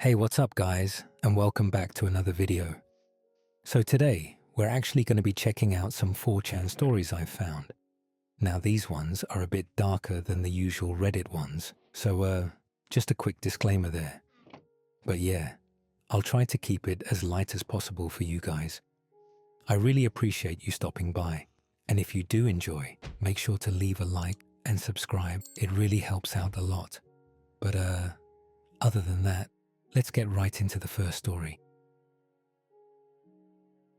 Hey, what's up guys, and welcome back to another video. So today, we're actually going to be checking out some 4chan stories I've found. Now these ones are a bit darker than the usual Reddit ones, so just a quick disclaimer there. But yeah, I'll try to keep it as light as possible for you guys. I really appreciate you stopping by, and if you do enjoy, make sure to leave a like and subscribe. It really helps out a lot. But other than that, let's get right into the first story.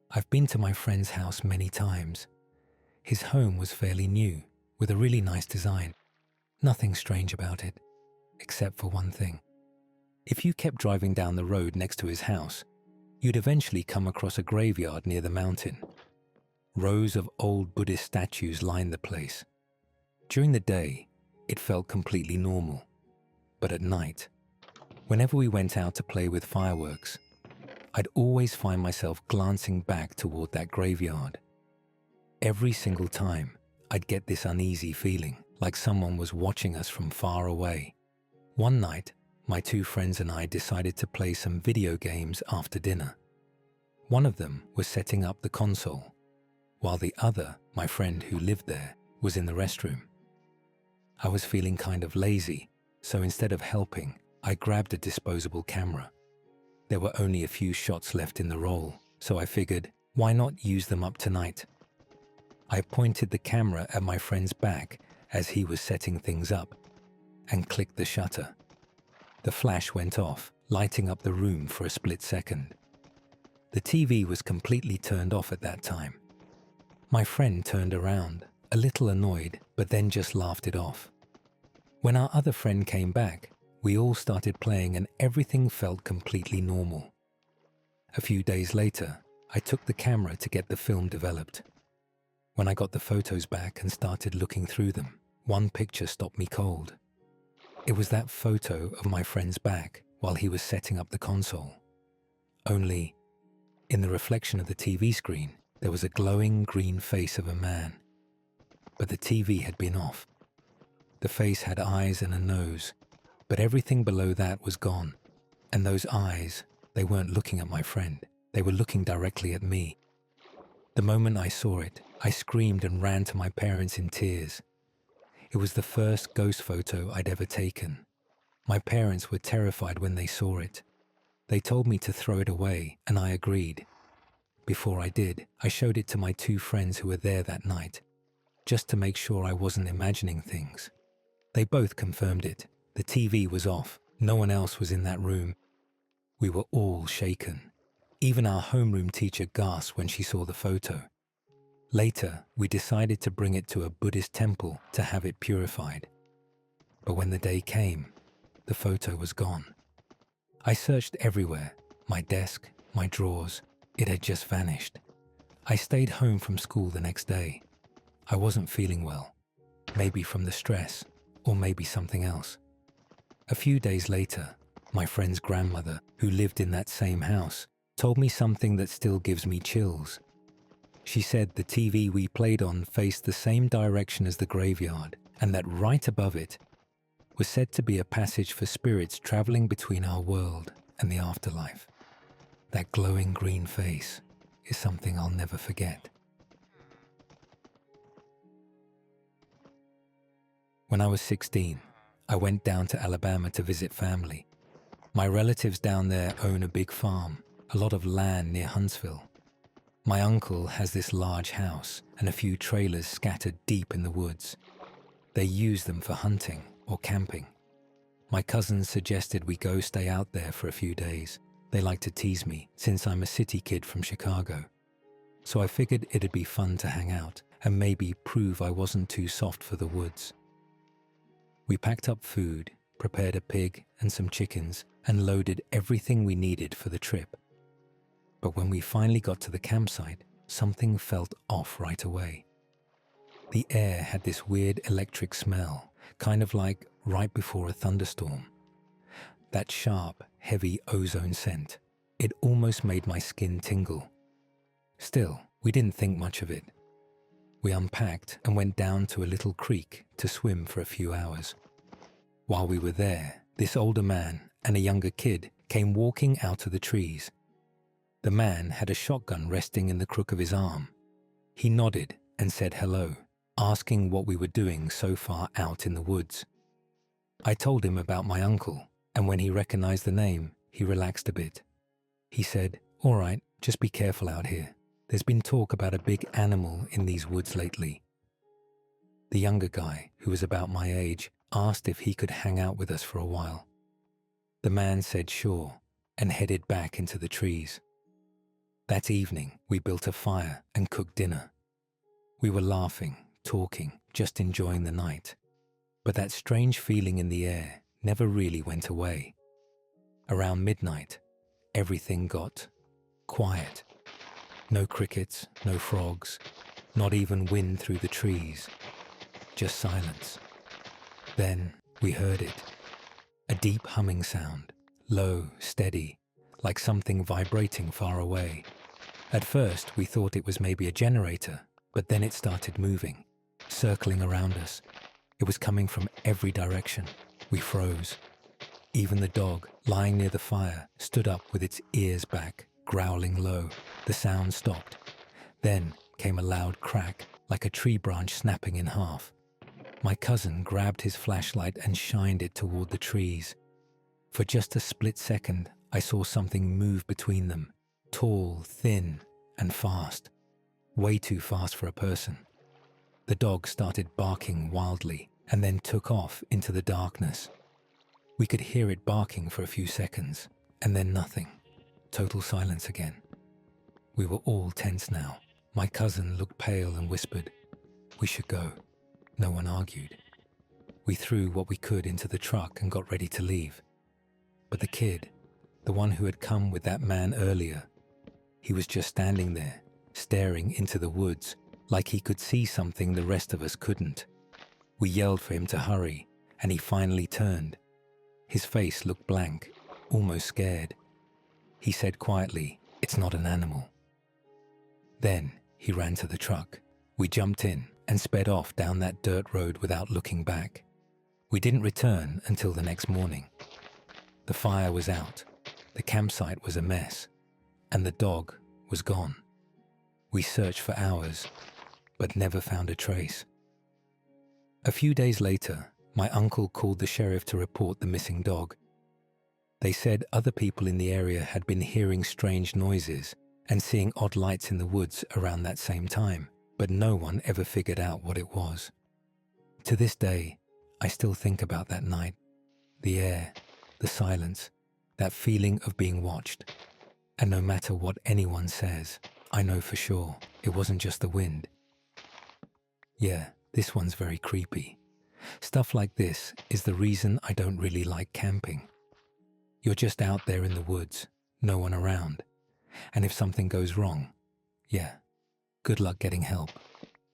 I've been to my friend's house many times. His home was fairly new, with a really nice design. Nothing strange about it, except for one thing. If you kept driving down the road next to his house, you'd eventually come across a graveyard near the mountain. Rows of old Buddhist statues lined the place. During the day, it felt completely normal. But at night, whenever we went out to play with fireworks, I'd always find myself glancing back toward that graveyard. Every single time, I'd get this uneasy feeling, like someone was watching us from far away. One night, my two friends and I decided to play some video games after dinner. One of them was setting up the console, while the other, my friend who lived there, was in the restroom. I was feeling kind of lazy, so instead of helping, I grabbed a disposable camera. There were only a few shots left in the roll, so I figured, why not use them up tonight? I pointed the camera at my friend's back as he was setting things up, and clicked the shutter. The flash went off, lighting up the room for a split second. The TV was completely turned off at that time. My friend turned around, a little annoyed, but then just laughed it off. When our other friend came back, we all started playing and everything felt completely normal. A few days later, I took the camera to get the film developed. When I got the photos back and started looking through them, one picture stopped me cold. It was that photo of my friend's back while he was setting up the console. Only, in the reflection of the TV screen, there was a glowing green face of a man. But the TV had been off. The face had eyes and a nose, but everything below that was gone. And those eyes, they weren't looking at my friend. They were looking directly at me. The moment I saw it, I screamed and ran to my parents in tears. It was the first ghost photo I'd ever taken. My parents were terrified when they saw it. They told me to throw it away, and I agreed. Before I did, I showed it to my two friends who were there that night, just to make sure I wasn't imagining things. They both confirmed it. The TV was off. No one else was in that room. We were all shaken. Even our homeroom teacher gasped when she saw the photo. Later, we decided to bring it to a Buddhist temple to have it purified. But when the day came, the photo was gone. I searched everywhere, my desk, my drawers. It had just vanished. I stayed home from school the next day. I wasn't feeling well, maybe from the stress, or maybe something else. A few days later, my friend's grandmother, who lived in that same house, told me something that still gives me chills. She said the TV we played on faced the same direction as the graveyard, and that right above it was said to be a passage for spirits traveling between our world and the afterlife. That glowing green face is something I'll never forget. When I was 16, I went down to Alabama to visit family. My relatives down there own a big farm, a lot of land near Huntsville. My uncle has this large house and a few trailers scattered deep in the woods. They use them for hunting or camping. My cousins suggested we go stay out there for a few days. They like to tease me since I'm a city kid from Chicago. So I figured it'd be fun to hang out and maybe prove I wasn't too soft for the woods. We packed up food, prepared a pig and some chickens, and loaded everything we needed for the trip. But when we finally got to the campsite, something felt off right away. The air had this weird electric smell, kind of like right before a thunderstorm. That sharp, heavy ozone scent, it almost made my skin tingle. Still, we didn't think much of it. We unpacked and went down to a little creek to swim for a few hours. While we were there, this older man and a younger kid came walking out of the trees. The man had a shotgun resting in the crook of his arm. He nodded and said hello, asking what we were doing so far out in the woods. I told him about my uncle, and when he recognized the name, he relaxed a bit. He said, "All right, just be careful out here. There's been talk about a big animal in these woods lately." The younger guy, who was about my age, asked if he could hang out with us for a while. The man said sure, and headed back into the trees. That evening, we built a fire and cooked dinner. We were laughing, talking, just enjoying the night. But that strange feeling in the air never really went away. Around midnight, everything got quiet. No crickets, no frogs, not even wind through the trees. Just silence. Then we heard it. A deep humming sound, low, steady, like something vibrating far away. At first, we thought it was maybe a generator, but then it started moving, circling around us. It was coming from every direction. We froze. Even the dog, lying near the fire, stood up with its ears back, growling low. The sound stopped. Then came a loud crack, like a tree branch snapping in half. My cousin grabbed his flashlight and shined it toward the trees. For just a split second, I saw something move between them, tall, thin, and fast. Way too fast for a person. The dog started barking wildly and then took off into the darkness. We could hear it barking for a few seconds, and then nothing. Total silence again. We were all tense now. My cousin looked pale and whispered, "We should go." No one argued. We threw what we could into the truck and got ready to leave. But the kid, the one who had come with that man earlier, he was just standing there, staring into the woods, like he could see something the rest of us couldn't. We yelled for him to hurry, and he finally turned. His face looked blank, almost scared. He said quietly, "It's not an animal." Then he ran to the truck. We jumped in and sped off down that dirt road without looking back. We didn't return until the next morning. The fire was out, the campsite was a mess, and the dog was gone. We searched for hours, but never found a trace. A few days later, my uncle called the sheriff to report the missing dog. They said other people in the area had been hearing strange noises and seeing odd lights in the woods around that same time, but no one ever figured out what it was. To this day, I still think about that night. The air, the silence, that feeling of being watched. And no matter what anyone says, I know for sure it wasn't just the wind. Yeah, this one's very creepy. Stuff like this is the reason I don't really like camping. You're just out there in the woods, no one around. And if something goes wrong, yeah, good luck getting help.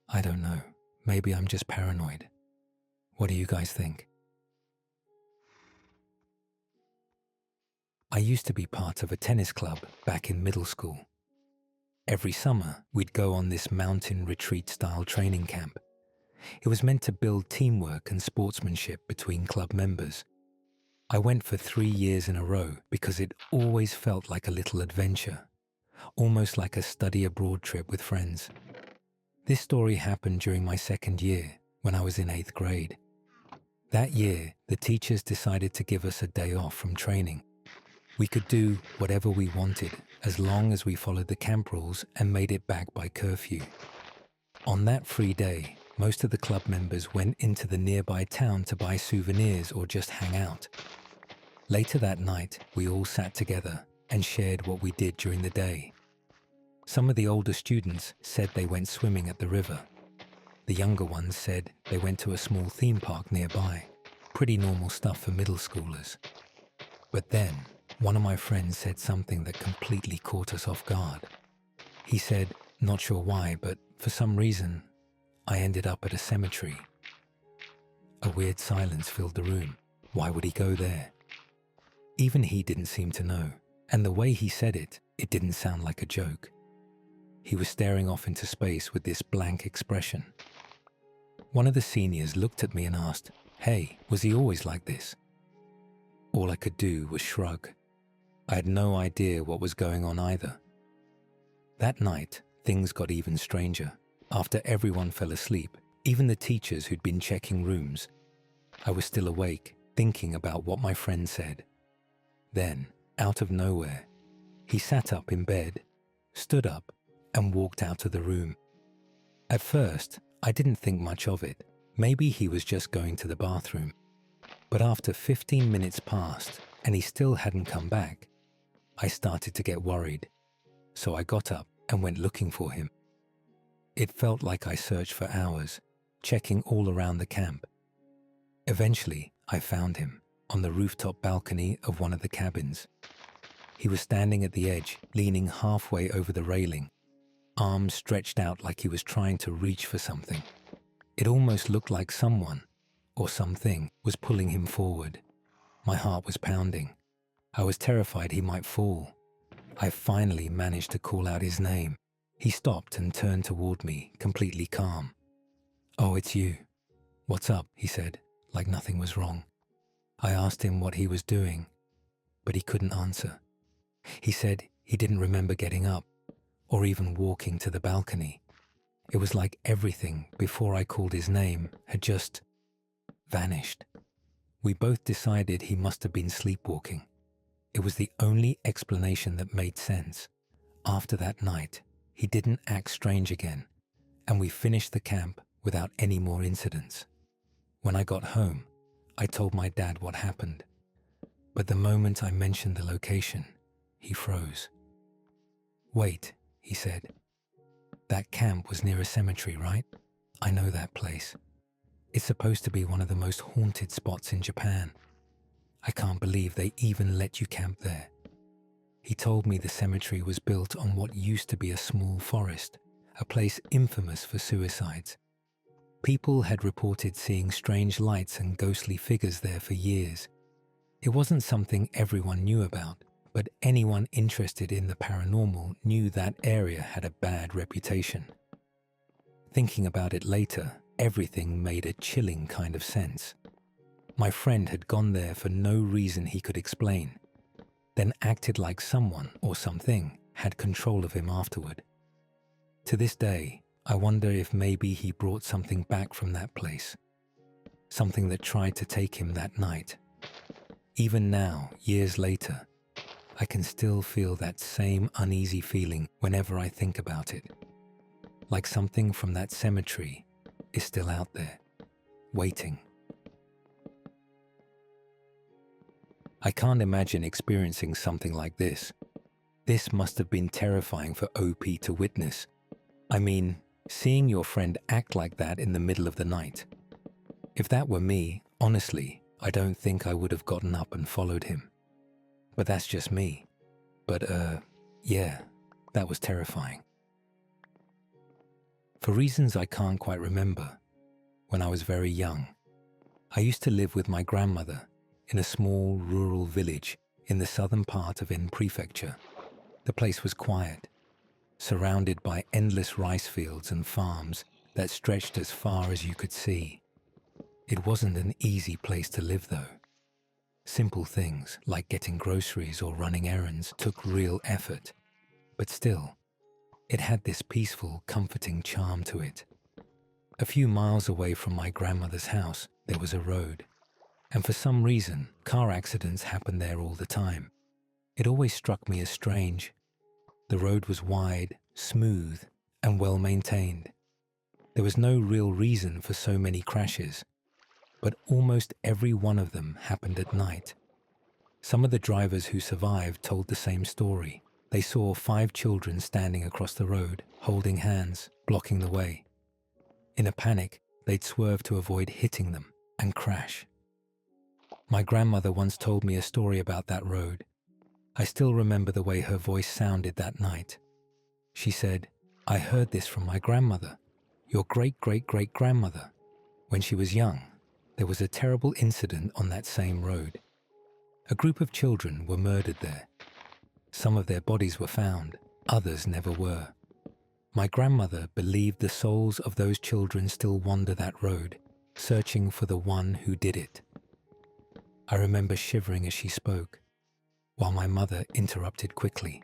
I don't know. Maybe I'm just paranoid. What do you guys think? I used to be part of a tennis club back in middle school. Every summer, we'd go on this mountain retreat-style training camp. It was meant to build teamwork and sportsmanship between club members. I went for 3 years in a row because it always felt like a little adventure, almost like a study abroad trip with friends. This story happened during my second year when I was in 8th grade. That year, the teachers decided to give us a day off from training. We could do whatever we wanted as long as we followed the camp rules and made it back by curfew. On that free day, most of the club members went into the nearby town to buy souvenirs or just hang out. Later that night, we all sat together and shared what we did during the day. Some of the older students said they went swimming at the river. The younger ones said they went to a small theme park nearby. Pretty normal stuff for middle schoolers. But then, one of my friends said something that completely caught us off guard. He said, not sure why, but for some reason, I ended up at a cemetery. A weird silence filled the room. Why would he go there? Even he didn't seem to know, and the way he said it, it didn't sound like a joke. He was staring off into space with this blank expression. One of the seniors looked at me and asked, "Hey, was he always like this?" All I could do was shrug. I had no idea what was going on either. That night, things got even stranger. After everyone fell asleep, even the teachers who'd been checking rooms, I was still awake, thinking about what my friend said. Then, out of nowhere, he sat up in bed, stood up, and walked out of the room. At first, I didn't think much of it. Maybe he was just going to the bathroom. But after 15 minutes passed and he still hadn't come back, I started to get worried. So I got up and went looking for him. It felt like I searched for hours, checking all around the camp. Eventually, I found him on the rooftop balcony of one of the cabins. He was standing at the edge, leaning halfway over the railing, arms stretched out like he was trying to reach for something. It almost looked like someone or something was pulling him forward. My heart was pounding. I was terrified he might fall. I finally managed to call out his name. He stopped and turned toward me, completely calm. "Oh, it's you. What's up?" he said, like nothing was wrong. I asked him what he was doing, but he couldn't answer. He said he didn't remember getting up or even walking to the balcony. It was like everything before I called his name had just vanished. We both decided he must have been sleepwalking. It was the only explanation that made sense. After that night, he didn't act strange again, and we finished the camp without any more incidents. When I got home, I told my dad what happened, but the moment I mentioned the location, he froze. "Wait," he said. "That camp was near a cemetery, right? I know that place. It's supposed to be one of the most haunted spots in Japan. I can't believe they even let you camp there." He told me the cemetery was built on what used to be a small forest, a place infamous for suicides. People had reported seeing strange lights and ghostly figures there for years. It wasn't something everyone knew about, but anyone interested in the paranormal knew that area had a bad reputation. Thinking about it later, everything made a chilling kind of sense. My friend had gone there for no reason he could explain, then acted like someone or something had control of him afterward. To this day, I wonder if maybe he brought something back from that place, something that tried to take him that night. Even now, years later, I can still feel that same uneasy feeling whenever I think about it, like something from that cemetery is still out there, waiting. I can't imagine experiencing something like this. This must have been terrifying for OP to witness. I mean, seeing your friend act like that in the middle of the night. If that were me, honestly, I don't think I would have gotten up and followed him. But that's just me. But, yeah, that was terrifying. For reasons I can't quite remember, when I was very young, I used to live with my grandmother in a small rural village in the southern part of In Prefecture. The place was quiet, surrounded by endless rice fields and farms that stretched as far as you could see. It wasn't an easy place to live, though. Simple things like getting groceries or running errands took real effort, but still, it had this peaceful, comforting charm to it. A few miles away from my grandmother's house, there was a road. And for some reason, car accidents happened there all the time. It always struck me as strange. The road was wide, smooth, and well maintained. There was no real reason for so many crashes, but almost every one of them happened at night. Some of the drivers who survived told the same story. They saw 5 children standing across the road, holding hands, blocking the way. In a panic, they'd swerve to avoid hitting them and crash. My grandmother once told me a story about that road. I still remember the way her voice sounded that night. She said, "I heard this from my grandmother, your great-great-great-grandmother. When she was young, there was a terrible incident on that same road. A group of children were murdered there. Some of their bodies were found, others never were. My grandmother believed the souls of those children still wander that road, searching for the one who did it." I remember shivering as she spoke. while my mother interrupted quickly.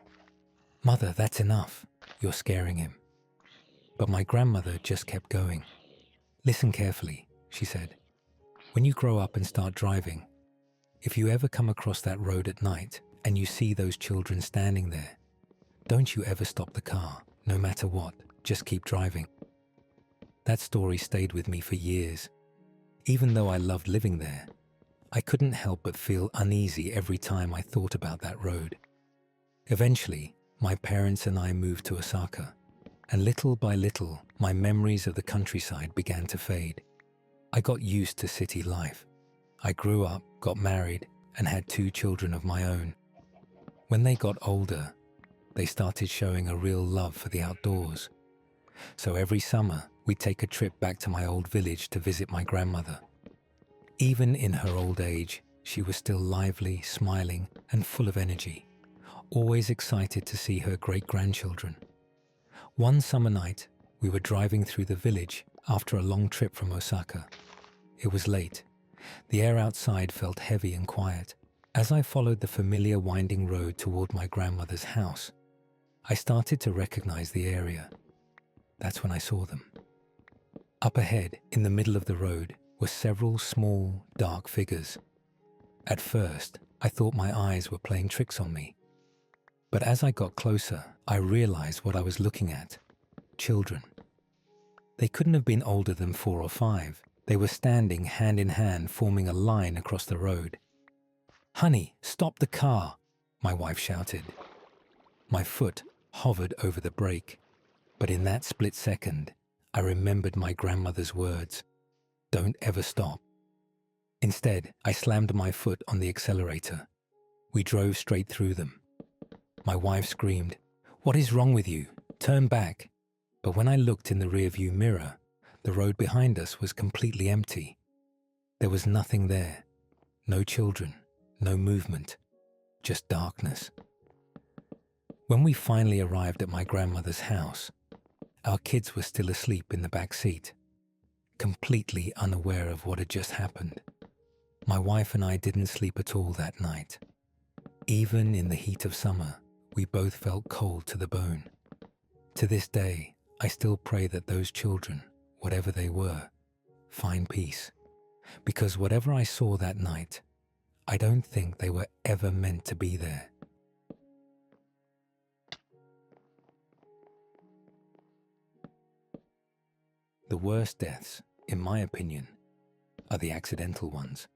"Mother, that's enough. You're scaring him." But my grandmother just kept going. "Listen carefully," she said. "When you grow up and start driving, if you ever come across that road at night and you see those children standing there, don't you ever stop the car, no matter what. Just keep driving." That story stayed with me for years. Even though I loved living there, I couldn't help but feel uneasy every time I thought about that road. Eventually, my parents and I moved to Osaka, and little by little, my memories of the countryside began to fade. I got used to city life. I grew up, got married, and had 2 children of my own. When they got older, they started showing a real love for the outdoors. So every summer, we'd take a trip back to my old village to visit my grandmother. Even in her old age, she was still lively, smiling, and full of energy, always excited to see her great-grandchildren. One summer night, we were driving through the village after a long trip from Osaka. It was late. The air outside felt heavy and quiet. As I followed the familiar winding road toward my grandmother's house, I started to recognize the area. That's when I saw them. Up ahead, in the middle of the road, were several small, dark figures. At first, I thought my eyes were playing tricks on me. But as I got closer, I realized what I was looking at. Children. They couldn't have been older than 4 or 5. They were standing hand in hand, forming a line across the road. "Honey, stop the car," my wife shouted. My foot hovered over the brake, but in that split second, I remembered my grandmother's words. Don't ever stop. Instead, I slammed my foot on the accelerator. We drove straight through them. My wife screamed, "What is wrong with you? Turn back." But when I looked in the rearview mirror, the road behind us was completely empty. There was nothing there. No children, no movement, just darkness. When we finally arrived at my grandmother's house, our kids were still asleep in the back seat, completely unaware of what had just happened. My wife and I didn't sleep at all that night. Even in the heat of summer, we both felt cold to the bone. To this day, I still pray that those children, whatever they were, find peace. Because whatever I saw that night, I don't think they were ever meant to be there. The worst deaths, in my opinion, are the accidental ones.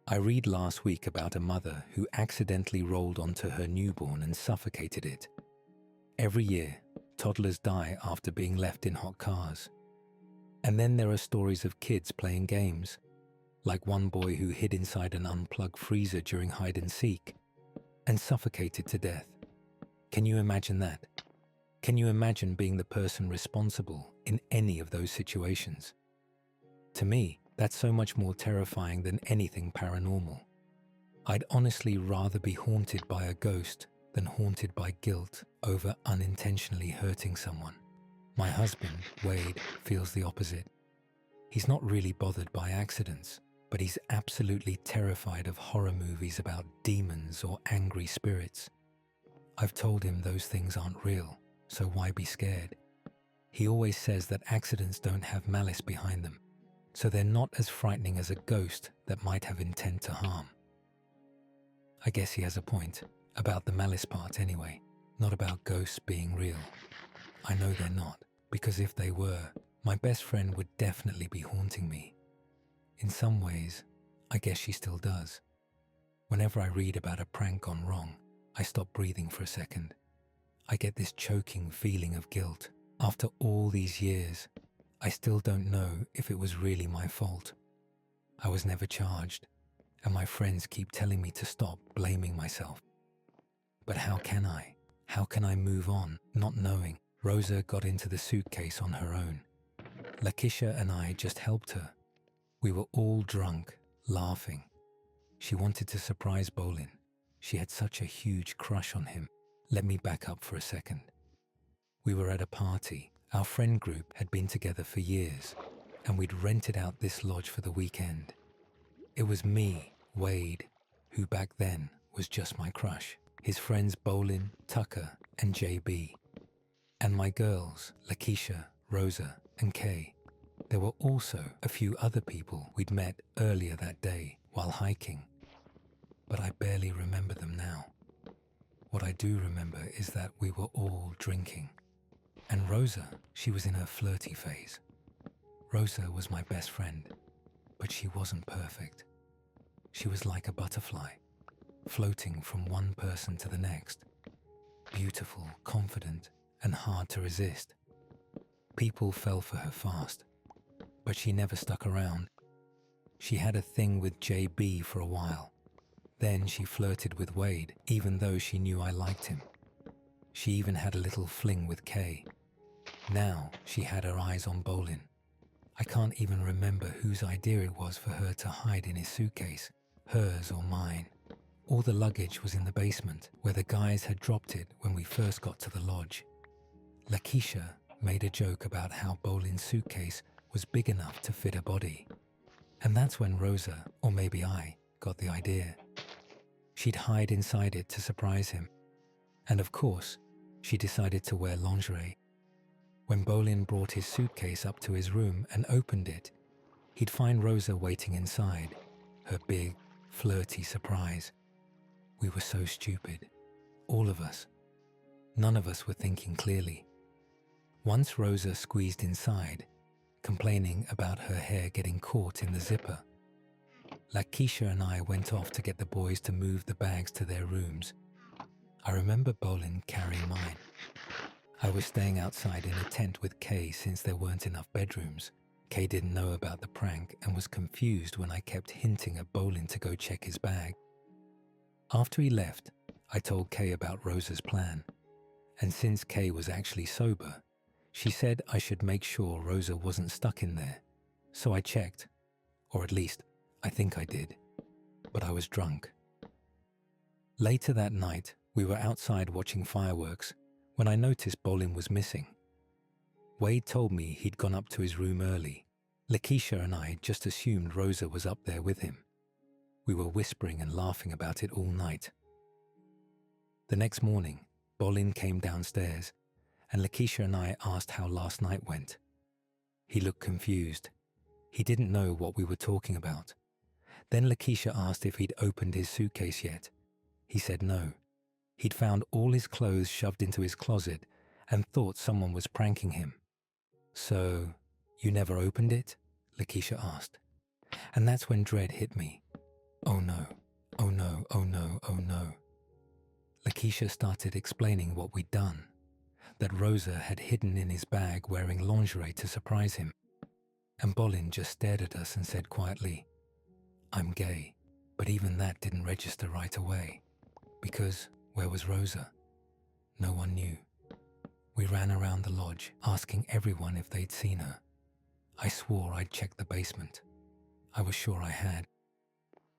I read last week about a mother who accidentally rolled onto her newborn and suffocated it. Every year, toddlers die after being left in hot cars. And then there are stories of kids playing games, like one boy who hid inside an unplugged freezer during hide and seek and suffocated to death. Can you imagine that? Can you imagine being the person responsible in any of those situations? To me, that's so much more terrifying than anything paranormal. I'd honestly rather be haunted by a ghost than haunted by guilt over unintentionally hurting someone. My husband, Wade, feels the opposite. He's not really bothered by accidents, but he's absolutely terrified of horror movies about demons or angry spirits. I've told him those things aren't real, so why be scared? He always says that accidents don't have malice behind them, so they're not as frightening as a ghost that might have intent to harm. I guess he has a point, about the malice part anyway, not about ghosts being real. I know they're not, because if they were, my best friend would definitely be haunting me. In some ways, I guess she still does. Whenever I read about a prank gone wrong, I stop breathing for a second. I get this choking feeling of guilt. After all these years, I still don't know if it was really my fault. I was never charged, and my friends keep telling me to stop blaming myself. But how can I? How can I move on, not knowing? Rosa got into the suitcase on her own. Lakeisha and I just helped her. We were all drunk, laughing. She wanted to surprise Bolin. She had such a huge crush on him. Let me back up for a second. We were at a party. Our friend group had been together for years, and we'd rented out this lodge for the weekend. It was me, Wade, who back then was just my crush, his friends Bolin, Tucker, and JB. And my girls, Lakeisha, Rosa, and Kay. There were also a few other people we'd met earlier that day while hiking, but I barely remember them now. What I do remember is that we were all drinking. And Rosa, she was in her flirty phase. Rosa was my best friend, but she wasn't perfect. She was like a butterfly, floating from one person to the next. Beautiful, confident, and hard to resist. People fell for her fast, but she never stuck around. She had a thing with JB for a while. Then she flirted with Wade, even though she knew I liked him. She even had a little fling with Kay. Now she had her eyes on Bolin. I can't even remember whose idea it was for her to hide in his suitcase, hers or mine. All the luggage was in the basement, where the guys had dropped it when we first got to the lodge. Lakeisha made a joke about how Bolin's suitcase was big enough to fit her body. And that's when Rosa, or maybe I, got the idea. She'd hide inside it to surprise him. And of course, she decided to wear lingerie. When Bolin brought his suitcase up to his room and opened it, he'd find Rosa waiting inside, her big, flirty surprise. We were so stupid, all of us. None of us were thinking clearly. Once Rosa squeezed inside, complaining about her hair getting caught in the zipper, Lakeisha and I went off to get the boys to move the bags to their rooms. I remember Bolin carrying mine. I was staying outside in a tent with Kay since there weren't enough bedrooms. Kay didn't know about the prank and was confused when I kept hinting at Bolin to go check his bag. After he left, I told Kay about Rosa's plan. And since Kay was actually sober, she said I should make sure Rosa wasn't stuck in there. So I checked, or at least I think I did, but I was drunk. Later that night, we were outside watching fireworks when I noticed Bolin was missing. Wade told me he'd gone up to his room early. Lakeisha and I just assumed Rosa was up there with him. We were whispering and laughing about it all night. The next morning, Bolin came downstairs, and Lakeisha and I asked how last night went. He looked confused. He didn't know what we were talking about. Then Lakeisha asked if he'd opened his suitcase yet. He said no. He'd found all his clothes shoved into his closet and thought someone was pranking him. So, you never opened it? Lakeisha asked. And that's when dread hit me. Oh no, oh no, oh no, oh no. Lakeisha started explaining what we'd done, that Rosa had hidden in his bag wearing lingerie to surprise him. And Bolin just stared at us and said quietly, "I'm gay," but even that didn't register right away, because where was Rosa? No one knew. We ran around the lodge, asking everyone if they'd seen her. I swore I'd checked the basement. I was sure I had.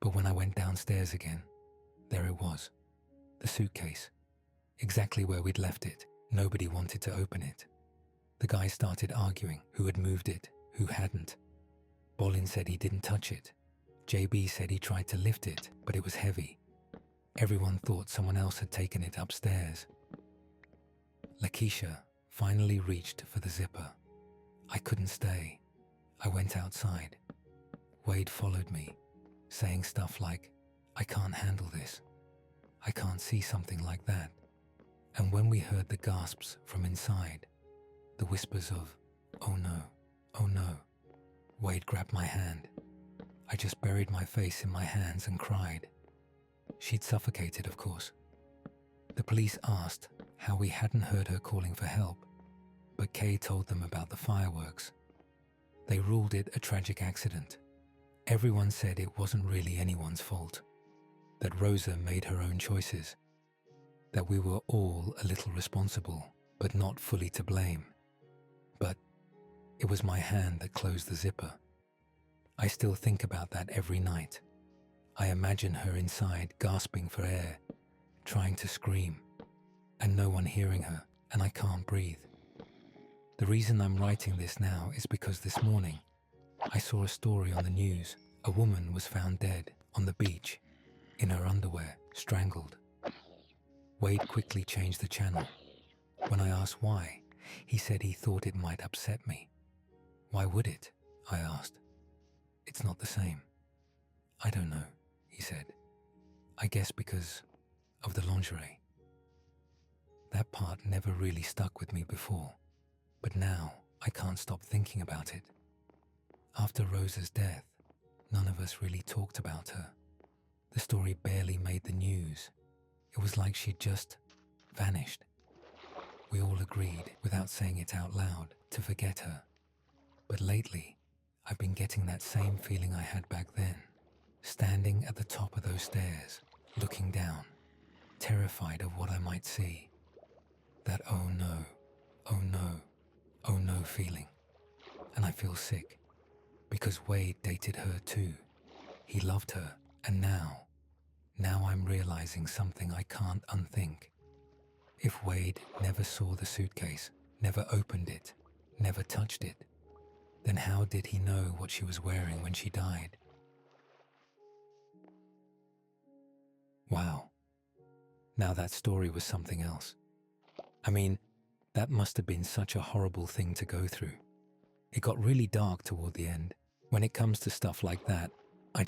But when I went downstairs again, there it was. The suitcase. Exactly where we'd left it. Nobody wanted to open it. The guys started arguing who had moved it, who hadn't. Bolin said he didn't touch it. JB said he tried to lift it, but it was heavy. Everyone thought someone else had taken it upstairs. Lakeisha finally reached for the zipper. I couldn't stay. I went outside. Wade followed me, saying stuff like, "I can't handle this. I can't see something like that." And when we heard the gasps from inside, the whispers of, "Oh no, oh no," Wade grabbed my hand. I just buried my face in my hands and cried. She'd suffocated, of course. The police asked how we hadn't heard her calling for help, but Kay told them about the fireworks. They ruled it a tragic accident. Everyone said it wasn't really anyone's fault, that Rosa made her own choices, that we were all a little responsible, but not fully to blame. But it was my hand that closed the zipper. I still think about that every night. I imagine her inside gasping for air, trying to scream, and no one hearing her, and I can't breathe. The reason I'm writing this now is because this morning I saw a story on the news. A woman was found dead on the beach. in her underwear, strangled. Wade quickly changed the channel. When I asked why, he said he thought it might upset me. Why would it? I asked. It's not the same. I don't know, he said. I guess because of the lingerie. That part never really stuck with me before, but now I can't stop thinking about it. After Rosa's death, none of us really talked about her. The story barely made the news. It was like she'd just vanished. We all agreed, without saying it out loud, to forget her. But lately, I've been getting that same feeling I had back then, standing at the top of those stairs, looking down, terrified of what I might see. That oh no, oh no, oh no feeling. And I feel sick, because Wade dated her too. He loved her, and now I'm realizing something I can't unthink. If Wade never saw the suitcase, never opened it, never touched it, then how did he know what she was wearing when she died? Wow. Now that story was something else. I mean, that must have been such a horrible thing to go through. It got really dark toward the end. When it comes to stuff like that, I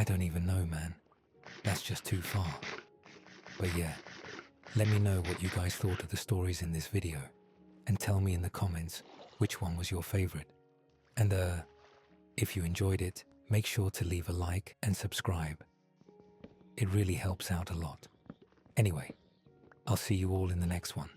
don't even know, man. That's just too far. But yeah, let me know what you guys thought of the stories in this video, and tell me in the comments which one was your favorite. And if you enjoyed it, make sure to leave a like and subscribe. It really helps out a lot. Anyway, I'll see you all in the next one.